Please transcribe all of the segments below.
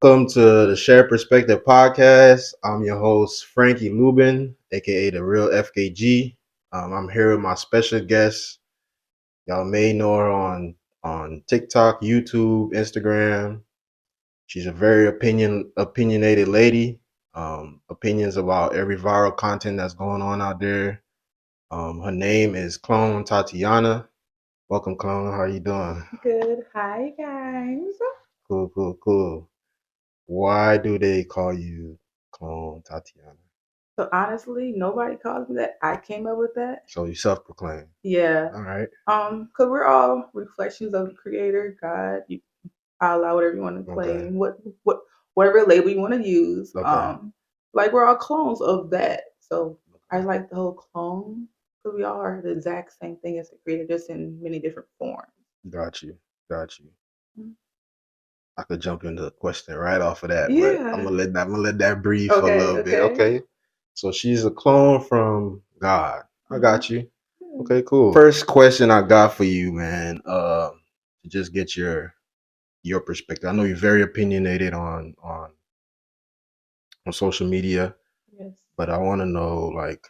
Welcome to the Share Perspective Podcast. I'm your host, Frankie Lubin, aka the Real FKG. I'm here with my special guest. Y'all may know her on TikTok, YouTube, Instagram. She's a very opinionated lady. Opinions about every viral content that's going on out there. Her name is Clone Tattiana. Welcome, Clone. How you doing? Good. Hi, guys. Cool, cool, cool. Why do they call you Clone Tattiana? So honestly, nobody calls me that. I came up with that. So you self-proclaim. Yeah. All right. Because we're all reflections of the Creator, God. Allah, whatever you want to Okay. claim, whatever label you want to use. Okay. Like we're all clones of that. So I like the whole clone because we all are the exact same thing as the Creator, just in many different forms. Got you. Got you. Mhm. I could jump into the question right off of that, but Yeah. I'm gonna let that breathe for a Okay. little bit. Okay. Okay. So she's a clone from God. I Mhm. got you. Yeah. Okay, cool. First question I got for you, man. To just get your perspective. I know you're very opinionated on social media, Yes. but I want to know, like,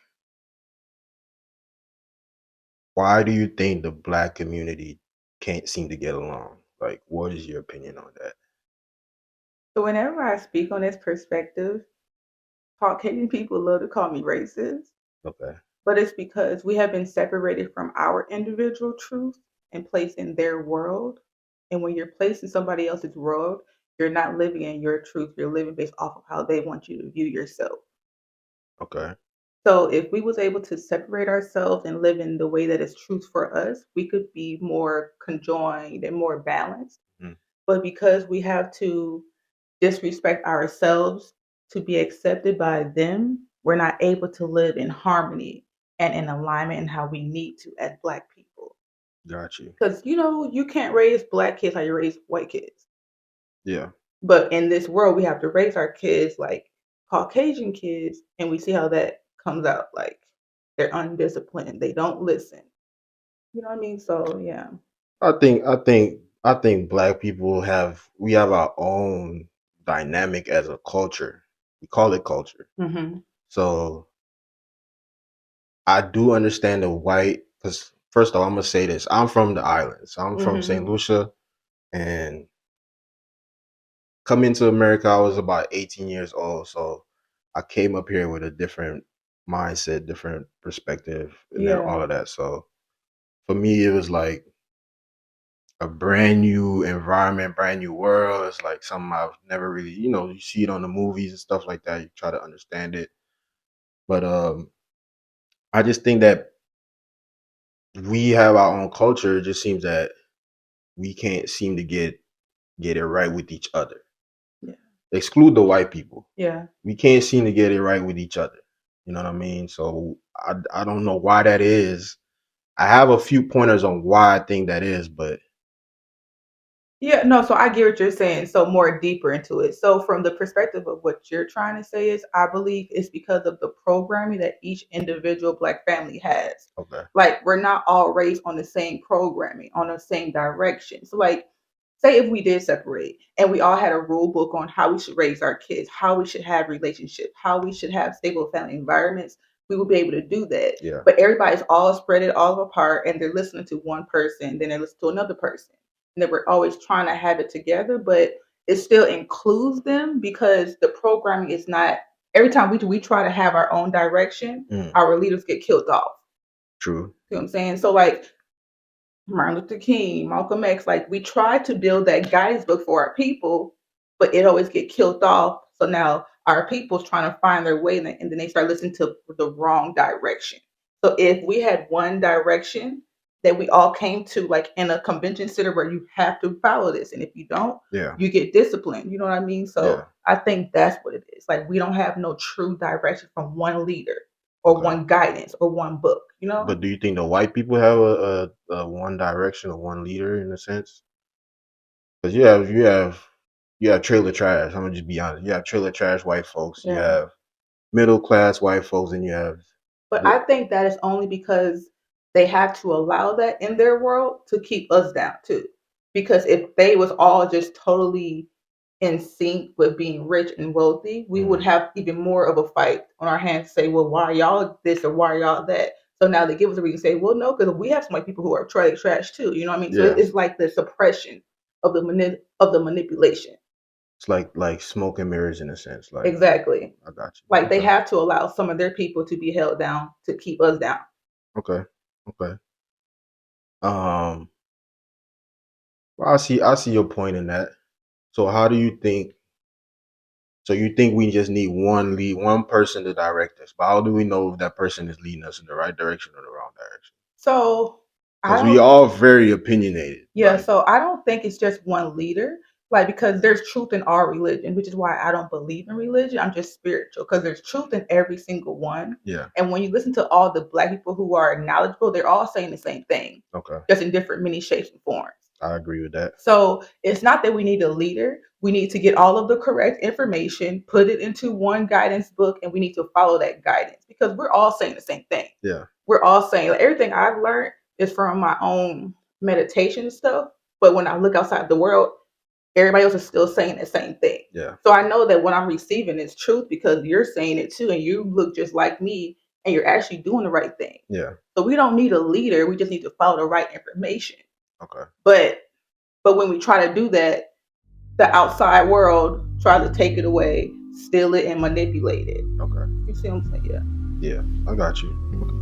why do you think the black community can't seem to get along? Like, what is your opinion on that? So whenever I speak on this perspective, Caucasian people love to call me racist, Okay. but it's because we have been separated from our individual truth and placed in their world. And when you're placed in somebody else's world, you're not living in your truth. You're living based off of how they want you to view yourself. Okay. So if we was able to separate ourselves and live in the way that is truth for us, we could be more conjoined and more balanced. Mm, But because we have to disrespect ourselves to be accepted by them, we're not able to live in harmony and in alignment in how we need to as Black people. got you. Because, you can't raise Black kids how you raise white kids. Yeah. But in this world, we have to raise our kids like Caucasian kids, and we see how that comes out. Like they're undisciplined, they don't listen. You know what I mean? So, yeah. I think black people we have our own dynamic as a culture. We call it culture. Hmm. So I do understand the white because first of all, I'm gonna say this. I'm from the islands. I'm from St. Hmm. Lucia, and coming to America, I was about 18 years old. So I came up here with a different mindset, different perspective, and then all Yeah. of that. So for me, it was like a brand new environment, brand new world. It's like something I've never really, you see it on the movies and stuff like that. You try to understand it, but I just think that we have our own culture. It just seems that we can't seem to get it right with each other. Yeah. Exclude the white people. Yeah. We can't seem to get it right with each other. You know what I mean? So I don't know why that is. I have a few pointers on why I think that is, but Yeah, no, so I get what you're saying. So more deeper into it. So from the perspective of what you're trying to say is I believe it's because of the programming that each individual Black family has. okay. Like we're not all raised on the same programming, on the same direction. So like say if we did separate and we all had a rule book on how we should raise our kids, how we should have relationships, how we should have stable family environments, we would be able to do that. Yeah. But everybody's all spread it all apart and they're listening to one person, then they listen to another person and that we're always trying to have it together, but it still includes them because the programming is not every time we try to have our own direction, Mm, our leaders get killed off. true. You know what I'm saying? So like Martin Luther King, Malcolm X, like we try to build that guidance book for our people, but it always get killed off. So now our people's trying to find their way and then they start listening to the wrong direction. So if we had one direction that we all came to like in a convention center where you have to follow this. And if you don't, Yeah. you get disciplined. You know what I mean? So Yeah. I think that's what it is. Like we don't have no true direction from one leader or Okay. one guidance or one book, you know? But do you think the white people have a one direction or one leader in a sense? Because you have trailer trash. I'm gonna just be honest. You have trailer trash white folks. You Yeah. have middle class white folks, and you have But the I think that is only because they have to allow that in their world to keep us down too. Because if they was all just totally in sync with being rich and wealthy, we would have even more of a fight on our hands to say, well, why are y'all this or why are y'all that? So now they give us a reason to say, well, no, because we have some white people who are trash too. You know what I mean? So Yeah. it's like the suppression of the manipulation. It's like smoke and mirrors in a sense. Like, Exactly. I got you. Like they Okay. have to allow some of their people to be held down to keep us down. Okay. Okay. Um, well, I see your point in that. So how do you think? So you think we just need one person to direct us? But how do we know if that person is leading us in the right direction or the wrong direction? So I Because we don't all very opinionated. Yeah, Like, so I don't think it's just one leader, like because there's truth in our religion, which is why I don't believe in religion. I'm just spiritual because there's truth in every single one. yeah. And when you listen to all the black people who are knowledgeable, they're all saying the same thing, Okay. just in different many shapes and forms. I agree with that. So it's not that we need a leader. We need to get all of the correct information, put it into one guidance book, and we need to follow that guidance because we're all saying the same thing. Yeah. We're all saying like, everything I've learned is from my own meditation and stuff. But when I look outside the world, everybody else is still saying the same thing. Yeah. So I know that what I'm receiving is truth because you're saying it too, and you look just like me, and you're actually doing the right thing. Yeah. So we don't need a leader. We just need to follow the right information. Okay. But when we try to do that, the outside world tries to take it away, steal it, and manipulate it. Okay. You see what I'm saying? Yeah. Yeah. I got you.